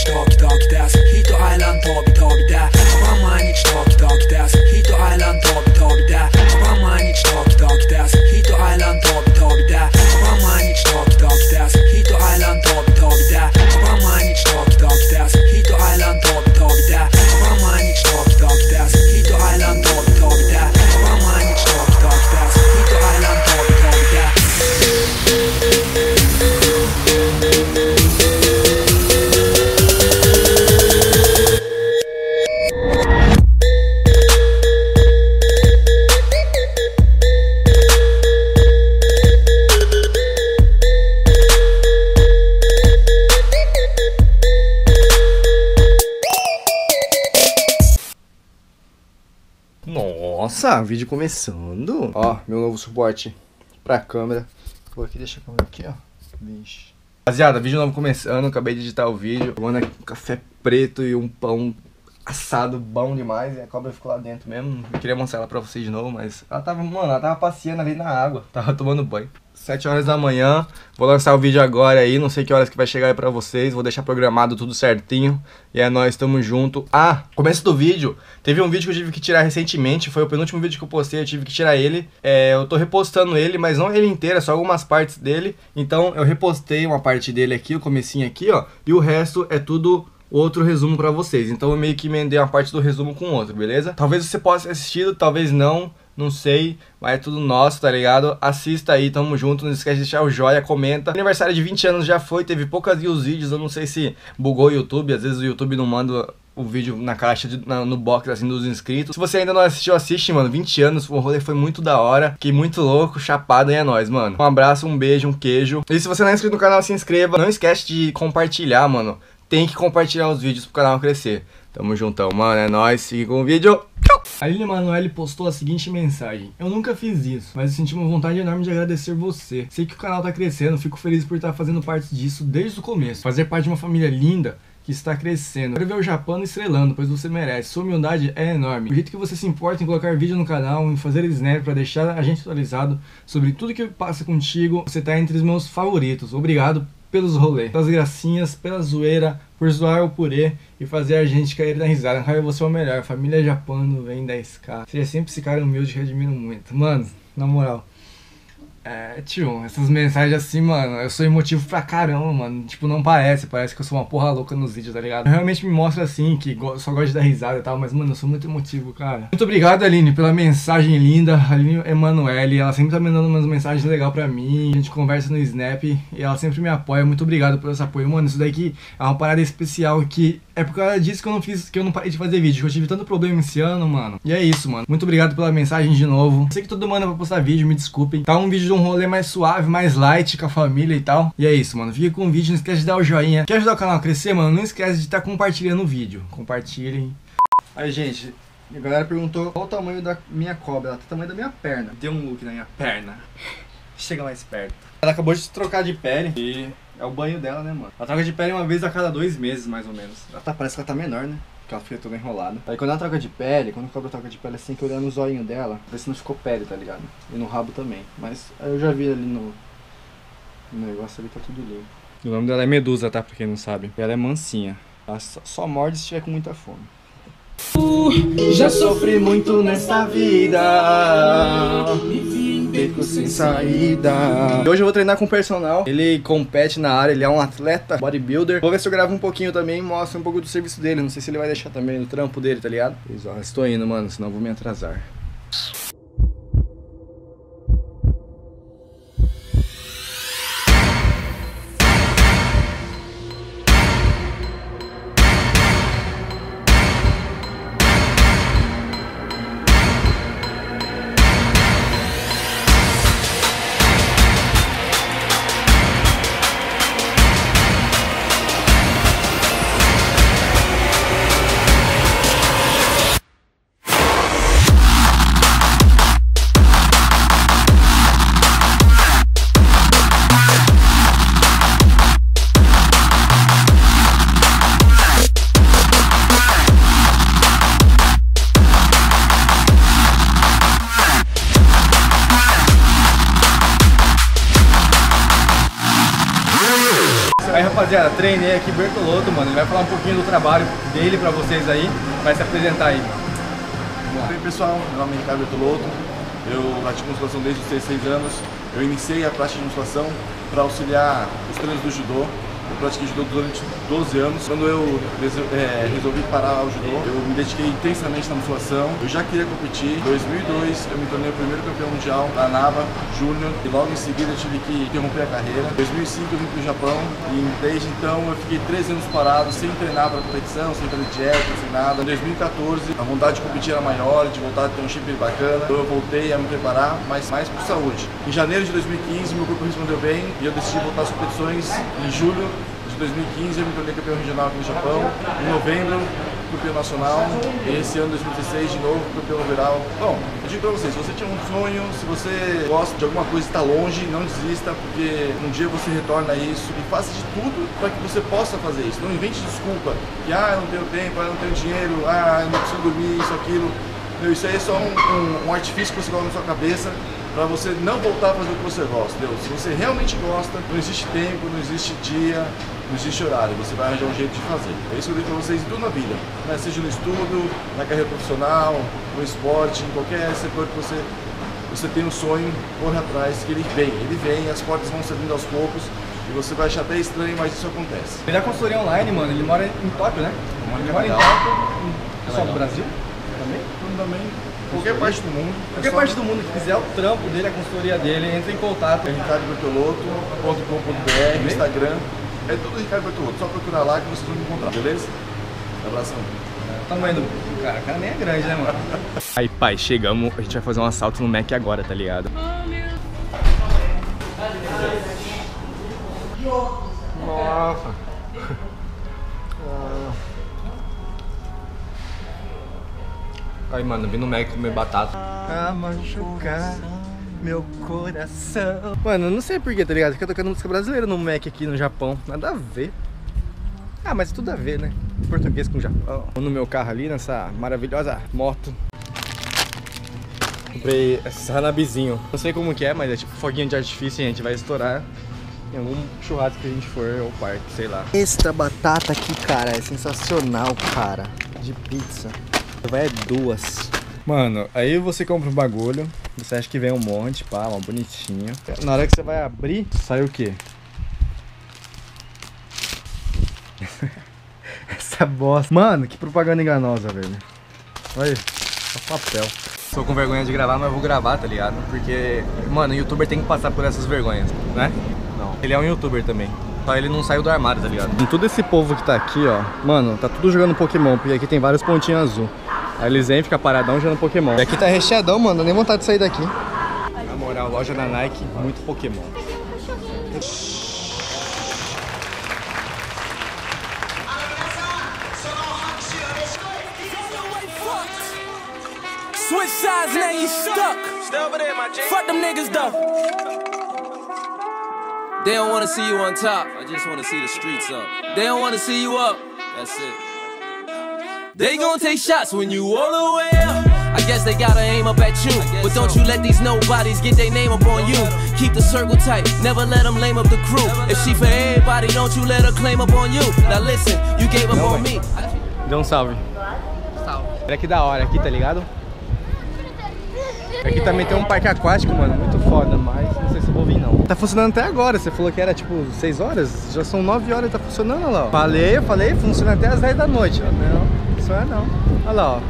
日ドキドキですヒートアイランド飛び飛びで一番毎日ドキドキですヒートアイランド飛び飛びで一番毎日ドキドキですヒートアイランド飛び飛びで一番毎日ドキドキですヒートアイランド飛び飛びで一番毎日ドキドキですヒートアイランド飛び飛びで一番毎日ドキドキですヒートアイランド飛び飛びで一番毎日ドキドキですヒートアイランド飛び飛びでNossa, vídeo começando. Ó, meu novo suporte pra câmera. Vou aqui, deixa a câmera aqui, ó. Vixe. Rapaziada, vídeo novo começando. Acabei de editar o vídeo. Tomando aqui um café preto e um pão assado bom demais. E a cobra ficou lá dentro mesmo. Eu queria mostrar ela pra vocês de novo, mas ela tava, mano, ela tava passeando ali na água. Tava tomando banho. 7 horas da manhã, vou lançar o vídeo agora aí, não sei que horas que vai chegar aí pra vocês, vou deixar programado tudo certinho, e é nóis, tamo junto. Ah, começo do vídeo, teve um vídeo que eu tive que tirar recentemente, foi o penúltimo vídeo que eu postei, eu tive que tirar ele, eu tô repostando ele, mas não ele inteiro, é só algumas partes dele, então eu repostei uma parte dele aqui, o comecinho aqui, ó, e o resto é tudo outro resumo pra vocês, então eu meio que emendei uma parte do resumo com outra, beleza? Talvez você possa ter assistido, talvez não sei, mas é tudo nosso, tá ligado? Assista aí, tamo junto, não esquece de deixar o joinha, comenta. Aniversário de 20 anos já foi, teve poucas views vídeos, eu não sei se bugou o YouTube, às vezes o YouTube não manda o vídeo na caixa, no box assim dos inscritos. Se você ainda não assistiu, assiste, mano, 20 anos, o rolê foi muito da hora, fiquei muito louco, chapado e é nóis, mano. Um abraço, um beijo, um queijo. E se você não é inscrito no canal, se inscreva, não esquece de compartilhar, mano. Tem que compartilhar os vídeos pro canal crescer. Tamo juntão, mano, é nóis, siga com o vídeo. A Aline Manoeli postou a seguinte mensagem: eu nunca fiz isso, mas eu senti uma vontade enorme de agradecer você. Sei que o canal tá crescendo, fico feliz por estar fazendo parte disso desde o começo. Fazer parte de uma família linda que está crescendo. Quero ver o Japão estrelando, pois você merece. Sua humildade é enorme. O jeito que você se importa em colocar vídeo no canal, em fazer snap pra deixar a gente atualizado sobre tudo que passa contigo, você tá entre os meus favoritos. Obrigado pelos rolês, pelas gracinhas, pela zoeira, por zoar o purê e fazer a gente cair na risada. Raio, você é o melhor. Família Japano vem 10k. Seja sempre esse cara humilde que eu admiro muito. Mano, na moral, tio, essas mensagens assim, mano, eu sou emotivo pra caramba, mano. Tipo, não parece que eu sou uma porra louca nos vídeos, tá ligado? Realmente me mostra assim, que só gosto de dar risada e tal, mas, mano, eu sou muito emotivo, cara. Muito obrigado, Aline, pela mensagem linda. Aline Emanuele, ela sempre tá mandando umas mensagens legais pra mim. A gente conversa no Snap e ela sempre me apoia. Muito obrigado pelo esse apoio, mano. Isso daqui é uma parada especial que é por causa disso que eu não parei de fazer vídeo, que eu tive tanto problema esse ano, mano. E é isso, mano. Muito obrigado pela mensagem de novo. Sei que todo mundo vai postar vídeo, me desculpem. Tá um vídeo de um rolê mais suave, mais light com a família e tal. E é isso, mano. Fica com o vídeo, não esquece de dar o joinha. Quer ajudar o canal a crescer, mano? Não esquece de estar compartilhando o vídeo. Compartilhem. Aí, gente, a galera perguntou qual o tamanho da minha cobra. Ela tem o tamanho da minha perna. Deu um look na minha perna. Chega mais perto. Ela acabou de trocar de pele e é o banho dela, né, mano? Ela troca de pele uma vez a cada 2 meses, mais ou menos. Parece que ela tá menor, né? Porque ela fica toda enrolada. Aí quando ela troca de pele, quando a cobra troca de pele, assim, que olhar no zoinho dela, ver se não ficou pele, tá ligado? E no rabo também. Mas eu já vi ali no negócio ali, tá tudo limpo. O nome dela é Medusa, tá? Pra quem não sabe. Ela é mansinha. Ela só morde se tiver com muita fome. Já sofri muito nessa vida, beco sem saída. Hoje eu vou treinar com um personal. Ele compete na área, ele é um atleta, bodybuilder. Vou ver se eu gravo um pouquinho também e mostro um pouco do serviço dele. Não sei se ele vai deixar também no trampo dele, tá ligado? Pois ó, estou indo, mano, senão eu vou me atrasar. Rapaziada, treinei aqui Bertolotto, mano. Ele vai falar um pouquinho do trabalho dele pra vocês aí. Vai se apresentar aí. Bem, pessoal, meu nome é Ricardo Bertolotto. Eu pratico musculação desde os 16 anos. Eu iniciei a prática de musculação para auxiliar os treinos do judô. Eu pratiquei judô durante 12 anos. Quando eu resolvi parar o judô, eu me dediquei intensamente na musculação. Eu já queria competir. Em 2002, eu me tornei o primeiro campeão mundial da NAVA Júnior. E logo em seguida, eu tive que interromper a carreira. Em 2005, eu vim para o Japão. E desde então, eu fiquei 13 anos parado, sem treinar para competição, sem fazer dieta, sem nada. Em 2014, a vontade de competir era maior, de voltar a ter um shape bacana. Então eu voltei a me preparar, mas mais por saúde. Em janeiro de 2015, meu corpo respondeu bem e eu decidi voltar às competições em julho de 2015. Eu me tornei campeão regional aqui no Japão. Em novembro, campeão nacional. E esse ano, 2016, de novo, campeão overall. Bom, eu digo pra vocês, se você tinha um sonho, se você gosta de alguma coisa e está longe, não desista, porque um dia você retorna a isso e faça de tudo para que você possa fazer isso. Não invente desculpa, que eu não tenho tempo, eu não tenho dinheiro, eu não consigo dormir, isso, aquilo. Isso aí é só um artifício que você coloca na sua cabeça para você não voltar a fazer o que você gosta, entendeu? Se você realmente gosta, não existe tempo, não existe dia, não existe horário, você vai arranjar um jeito de fazer. É isso que eu digo para vocês em tudo na vida, né? Seja no estudo, na carreira profissional, no esporte, em qualquer setor que você tem um sonho, corre atrás, que ele vem, as portas vão se abrindo aos poucos e você vai achar até estranho, mas isso acontece. Ele é consultoria online, mano, ele mora em Tóquio, né? Ele mora em Tóquio, pessoal do Brasil também? Qualquer parte do mundo. Qualquer parte do mundo que quiser o trampo dele, a consultoria dele, entra em contato. É ricardobertolotto.com.br, Instagram. É tudo Ricardo Bertolotto, só procurar lá que vocês vão me encontrar, beleza? Abração. Tamanho do cara, o cara nem é grande, né, mano? Aí, pai, chegamos, a gente vai fazer um assalto no Mac agora, tá ligado? Nossa. Aí, mano, vim no Mac comer batata. A machucar meu coração. Mano, eu não sei porquê, tá ligado? Porque eu tô tocando música brasileira no Mac aqui no Japão. Nada a ver. Ah, mas tudo a ver, né? Português com o Japão. No meu carro ali, nessa maravilhosa moto. Comprei esse Hanabizinho. Não sei como que é, mas é tipo foguinho de artifício e a gente vai estourar em algum churrasco que a gente for ou parque, sei lá. Esta batata aqui, cara, é sensacional, cara. De pizza. Vai duas. Mano, aí você compra um bagulho, você acha que vem um monte, pá, uma bonitinha. Na hora que você vai abrir, sai o quê? Essa bosta. Mano, que propaganda enganosa, velho. Olha, só papel. Tô com vergonha de gravar, mas eu vou gravar, tá ligado? Porque, mano, o youtuber tem que passar por essas vergonhas, né? Não. Ele é um youtuber também. Só ele não saiu do armário, tá ligado? Com todo esse povo que tá aqui, ó, mano, tá tudo jogando Pokémon, porque aqui tem vários pontinhos azul. Aí eles vêm, fica paradão jogando Pokémon. E aqui tá recheadão, mano, não dá nem vontade de sair daqui. Na moral, loja da Nike, muito Pokémon. Switch sides, now you stuck. Fuck them niggas though. They don't wanna see you on top. I just wanna see the streets up. They don't wanna see you up. That's it. They gon' take shots when you all the way up. I guess they gotta aim up at you. But don't you let these nobodies get their name up on you. Keep the circle tight, never let them lame up the crew. If she for everybody, don't you let her claim up on you. Now listen, you gave up on me. Dê um salve. Salve. Olha que da hora aqui, tá ligado? Aqui também tem um parque aquático, mano, muito foda, mas não sei se eu vou vir não. Tá funcionando até agora, você falou que era tipo 6 horas, já são 9 horas e tá funcionando, olha lá, ó. Falei, funciona até as 10 da noite, ó. Não, isso é não. Olha lá, ó.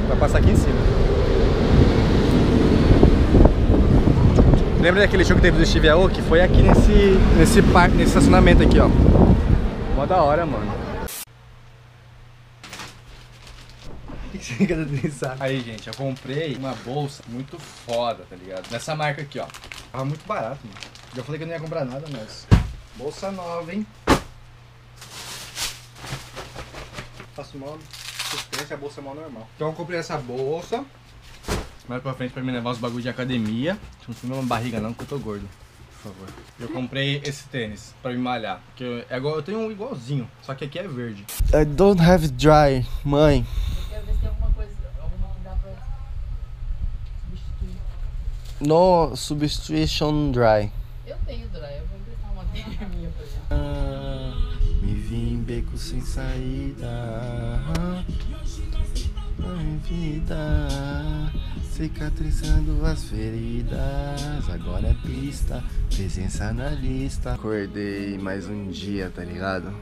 Vai passar aqui em cima. Lembra daquele show que teve do Steve Aoki? Foi aqui nesse parque, nesse estacionamento aqui, ó. Mó da hora, mano. Aí, gente, eu comprei uma bolsa muito foda, tá ligado? Nessa marca aqui, ó. Tava muito barato, mano. Já falei que eu não ia comprar nada, mas... Bolsa nova, hein? Faço mal suspense, a bolsa é mal normal. Então eu comprei essa bolsa. Mais pra frente pra me levar os bagulhos de academia. Não filma uma barriga não, porque eu tô gordo. Por favor. Eu comprei esse tênis pra me malhar. Porque eu tenho um igualzinho, só que aqui é verde. I don't have dry, mãe. No substitution dry. Eu tenho dry, eu vou emprestar uma minha. Me vi em beco sem saída. Minha vida cicatrizando as feridas. Agora é pista, presença na lista. Acordei mais um dia, tá ligado?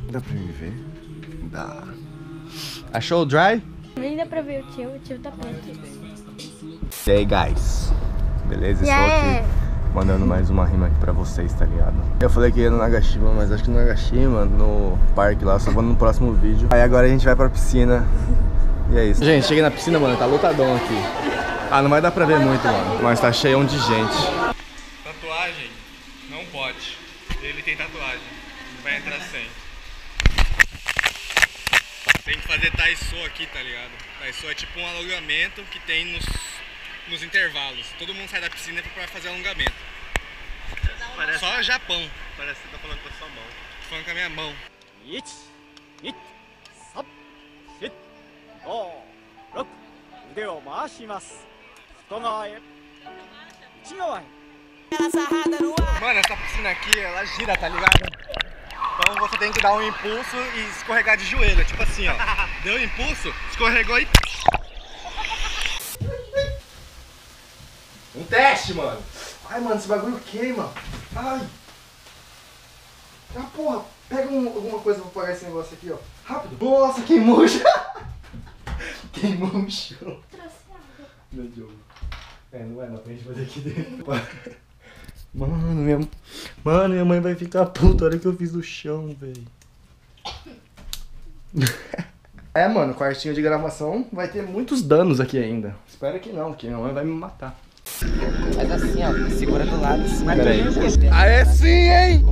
Dá pra me ver? Dá. Achou o dry? Nem dá pra ver o tio tá pronto. E aí, guys? Beleza? Estou aqui mandando mais uma rima aqui pra vocês, tá ligado? Eu falei que ia no Nagashima, mas acho que no Nagashima, no parque lá, só vou no próximo vídeo. Aí agora a gente vai pra piscina. E é isso. Gente, cheguei na piscina, mano, tá lotadão aqui. Ah, não vai dar pra ver muito, mano, mas tá cheio de gente. Tatuagem não pode. Ele tem tatuagem, vai entrar sem. Tem que fazer Taiso aqui, tá ligado? Taiso é tipo um alongamento que tem nos intervalos. Todo mundo sai da piscina pra fazer alongamento. Parece... Só Japão. Parece que você tá falando com a sua mão. Tô falando com a minha mão. 腕を回します。外側へ。内側へ。Mano, essa piscina aqui, ela gira, tá ligado? Então você tem que dar um impulso e escorregar de joelho, tipo assim, ó. Deu um impulso, escorregou e... Um teste, mano. Ai, mano, esse bagulho queima. Ai. Ah, porra. Pega alguma coisa pra apagar esse negócio aqui, ó. Rápido. Nossa, queimou o chão. Queimou o chão. Meu Deus. Não vai não pra gente fazer aqui dentro. Mano, minha mãe vai ficar puta. Olha o que eu fiz no chão, velho. É, mano, quartinho de gravação vai ter muitos danos aqui ainda. Espero que não, porque minha mãe vai me matar. Faz assim, ó, segura do lado assim. Peraí. Ah, é sim, hein?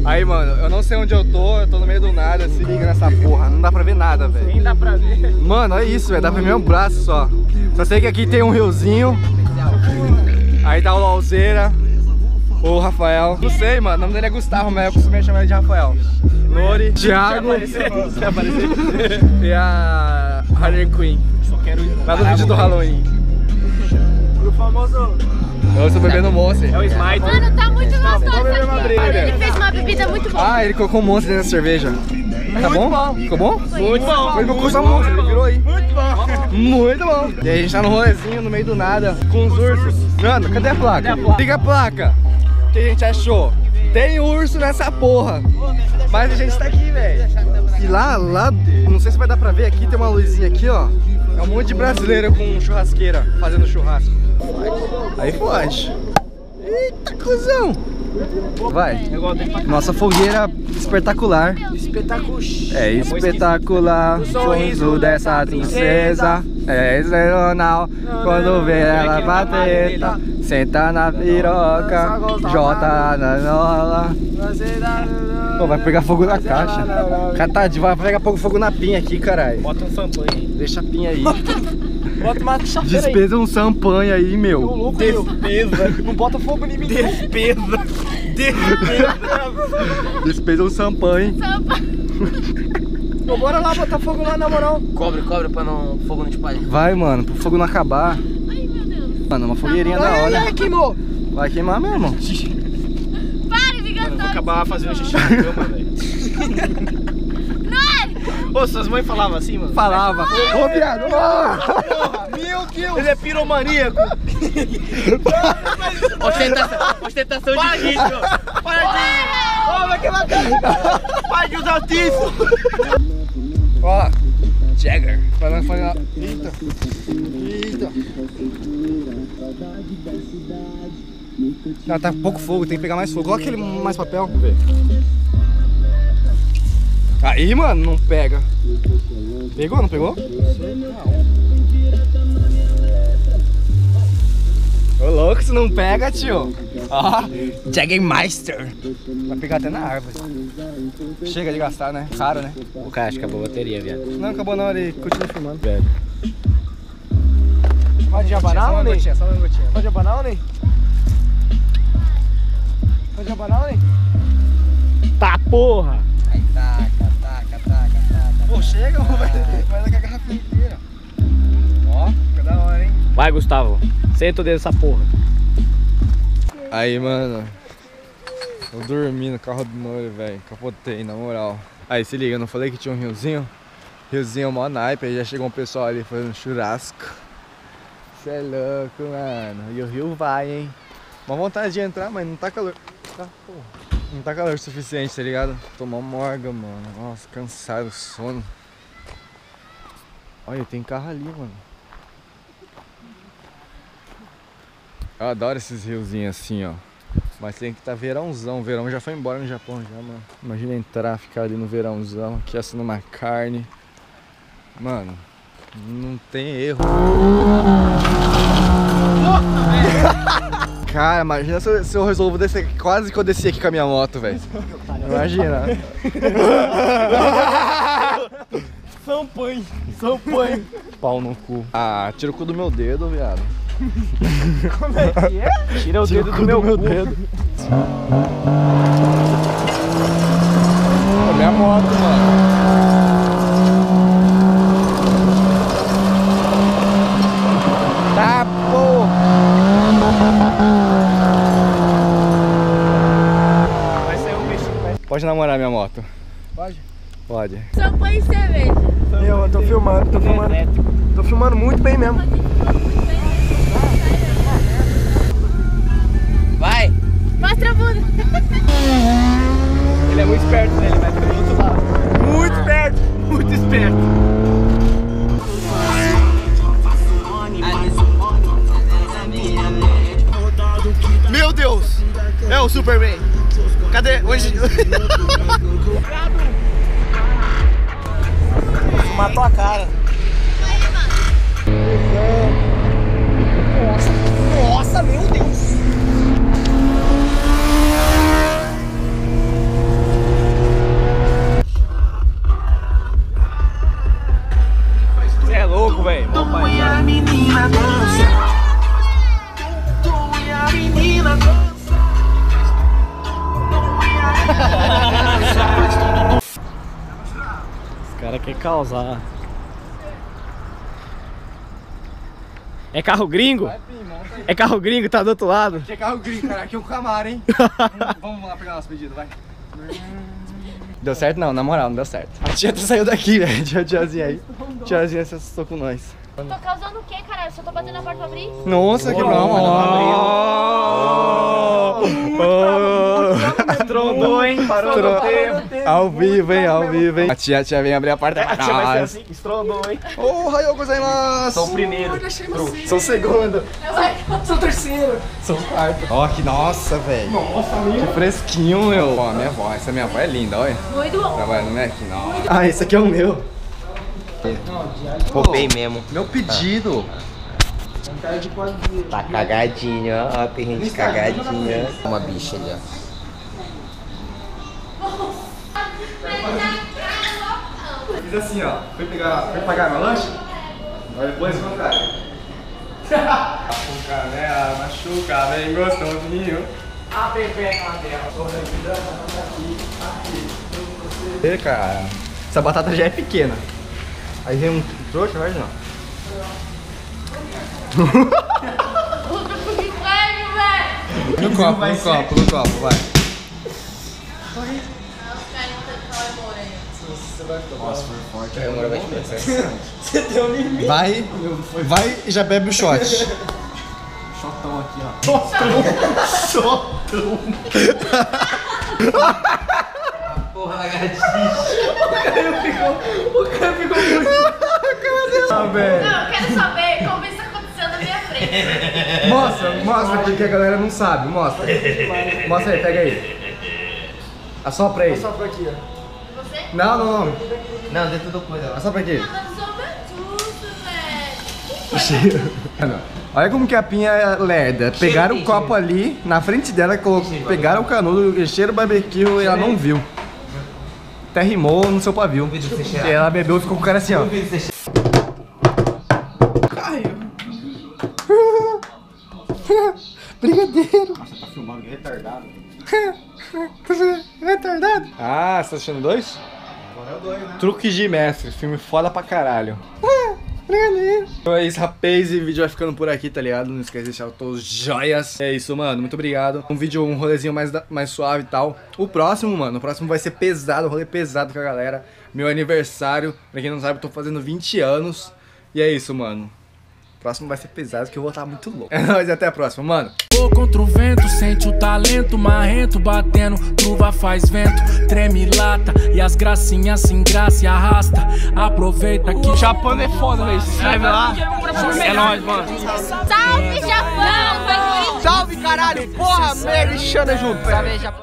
Aí, mano, eu não sei onde eu tô no meio do nada, se liga nessa porra. Não dá pra ver nada, velho. Nem dá pra ver. Mano, olha isso, velho, dá pra ver meu braço só. Só sei que aqui tem um riozinho. Aí tá o Lauzeira, o Rafael. Não sei, mano, o nome dele é Gustavo, mas eu costumo chamar ele de Rafael. Nori, Thiago e a Harley Quinn. Lá no vídeo do Halloween. O famoso... Eu estou bebendo Monster. É o Smite. Mano, tá muito gostoso. Vou beber uma briga. Ele fez uma bebida muito boa. Ah, ele colocou Monster dentro da cerveja. Tá bom? Ficou bom? Muito bom. Ele colocou só Monster, ele virou aí. Muito bom. Muito bom. E aí a gente tá no rolezinho, no meio do nada, com os ursos. Mano, cadê a placa? Liga a placa. O que a gente achou? Tem urso nessa porra. Mas a gente tá aqui, velho. E lá, não sei se vai dar pra ver aqui, tem uma luzinha aqui, ó. É um monte de brasileiro com churrasqueira, fazendo churrasco. Aí pode. Eita, cuzão. Vai. Nossa fogueira espetacular. Espetáculo. É espetacular. O sorriso dessa princesa é excepcional. Quando vê ela bater, senta na piroca, jota na nola. Pô, vai pegar fogo na caixa. Catadinho, vai pegar fogo na pinha aqui, caralho. Bota um champanhe. Deixa a pinha aí. Bota uma chafeira aí. Despesa um champanhe aí, meu. Despesa. Não bota fogo em mim. Despesa. Despesa um champanhe. Então bora lá botar fogo lá, na moral. Cobre pra não fogo não te espalhar. Vai, mano, pro fogo não acabar. Ai, meu Deus. Mano, uma fogueirinha da hora. Ai, queimou. Vai queimar mesmo. Para de gastar. Vou acabar fazendo xixi na cama, velho. Ô, suas mães falavam assim, mano? Falava. Ô, viado. Meu Deus. Ele é piromaníaco. Ostentação de risco. Para de... Ô, vai queimar cara. Para de usar o tiço. Ó, Jagger. Vai lá, vai lá. Eita. Eita. Não, tá pouco fogo, tem que pegar mais fogo. Coloca aquele mais papel. Vamos ver. Aí, mano, não pega. Pegou, não pegou? Ô, louco, se não pega, tio. Ó, Jägermeister. Vai pegar até na árvore. Chega de gastar, né? Caro, né? O cara, acho que acabou a bateria, viado. Não, acabou não, ele continua filmando. Velho. Pode jabanar ou nem? Só uma gotinha. Pode jabanar ou nem? Pode jabanar ou nem? Tá, porra! Aí, taca. Pô, chega, vai dar com a garrafinha inteira. Ó, fica da hora, hein? Vai, Gustavo. Senta o dedo nessa porra. Aí, mano. Eu dormi no carro do noivo, velho. Capotei, na moral. Aí, se liga, eu não falei que tinha um riozinho? Riozinho é o maior naipe, aí já chegou um pessoal ali fazendo churrasco. Cê é louco, mano. E o rio vai, hein? Uma vontade de entrar, mas não tá calor. Não tá calor o suficiente, tá ligado? Tomar morga, mano. Nossa, cansado, sono. Olha, tem carro ali, mano. Eu adoro esses riozinhos assim, ó. Mas tem que tá verãozão. O verão já foi embora no Japão já, mano. Imagina entrar, ficar ali no verãozão, aqui assando uma carne. Mano, não tem erro. Cara, imagina se eu resolvo descer. Quase que eu desci aqui com a minha moto, velho. Imagina. Sampanhe, sampanhe. Pau no cu. Ah, tira o cu do meu dedo, viado. Como é que é? Tira o dedo do meu dedo. Olha minha moto, mano. Tá, pô. Vai sair um bichinho, vai. Pode namorar minha moto. Pode? Pode. Só põe cerveja. Eu tô filmando, tô filmando. Tô filmando muito bem mesmo. Vai! Mostra a bunda. Ele é muito esperto, né? Ele vai pro outro lado. Muito esperto! Muito esperto! Meu Deus! É o Superman! Cadê? Hoje. Matou a cara. Nossa, meu Deus! Você é louco, velho. E a menina dança. E a menina dança. Esse cara quer causar. É carro gringo? É carro gringo, tá do outro lado. Aqui é carro gringo, cara. Aqui é um Camaro, hein? Vamos lá pegar nosso pedido, vai. Deu certo? Não, na moral, não deu certo. A tia saiu daqui, velho. Tiazinha aí. Tiazinha se assustou com nós. Tô causando o quê, cara? Eu só tô batendo na porta pra abrir. Nossa, que bom. Trondou, hein? Parou no tempo. Ao vivo, hein? Ao vivo, hein? A tia vem abrir a porta pra A tia vai ser nós. assim, estrondou, hein? Oh, Raio gozaimasu! Sou o primeiro. Sou o segundo. Sou o terceiro. Sou o quarto. Ó, que nossa, velho. Nossa, amigo. Que fresquinho, meu. Ó, minha avó. Essa minha avó é linda, olha. Muito bom. Trabalha no Mac? Não. Ah, esse aqui é o meu. Roubei mesmo. Meu pedido. Tá cagadinho, ó. Tem gente cagadinha. Uma bicha ali, ó. Fiz assim, ó. Foi pagar meu lanche? Agora depois contrário. Machuca, né? Machuca, bem gostosinho. A pepeca dela. E cara, essa batata já é pequena. Aí vem um trouxa, vai não. Outro pouquinho velho, velho. No copo, vai. Nossa, foi forte. Agora vai te Você deu um limite. Vai e já bebe o shot. Shotão aqui, ó. Porra, lagartixa. O cara ficou muito. Ah, velho. Não, eu quero saber como isso aconteceu na minha frente. Mostra porque a galera não sabe. Mostra. Mostra aí, pega aí. Assopra aí. Só por aqui, ó. Você? Não. Não, dentro do coisa. Assopra aqui. Não, mas eu sou velho. Olha como que a Pinha é lerda. Pegaram o copo ali, na frente dela, pegaram o canudo, encheram o barbecue e ela não viu. Até rimou no seu pavio. E ela bebeu e ficou com o cara assim, ó. Brigadeiro. Nossa, tá filmando retardado. Retardado. Ah, você tá assistindo dois? Agora é o 2, né? Truques de Mestre, filme foda pra caralho. Então é isso, rapaz, e o vídeo vai ficando por aqui, tá ligado? Não esquece de deixar os joias. É isso, mano, muito obrigado. Um vídeo, um rolezinho mais suave e tal. O próximo, mano, o próximo vai ser pesado, rolê pesado com a galera. Meu aniversário, pra quem não sabe, eu tô fazendo 20 anos. E é isso, mano. O próximo vai ser pesado, que eu vou estar muito louco. É nóis, até a próxima, mano. Vou contra o vento, sente o talento, marrento batendo, truva faz vento, treme lata e as gracinhas sem graça e arrasta. Aproveita que o Japão é foda, velho. Se inscreve lá. É nóis, mano. Salve, Japão! Salve, caralho. Porra, merda e Xana junto. Salve, Japão.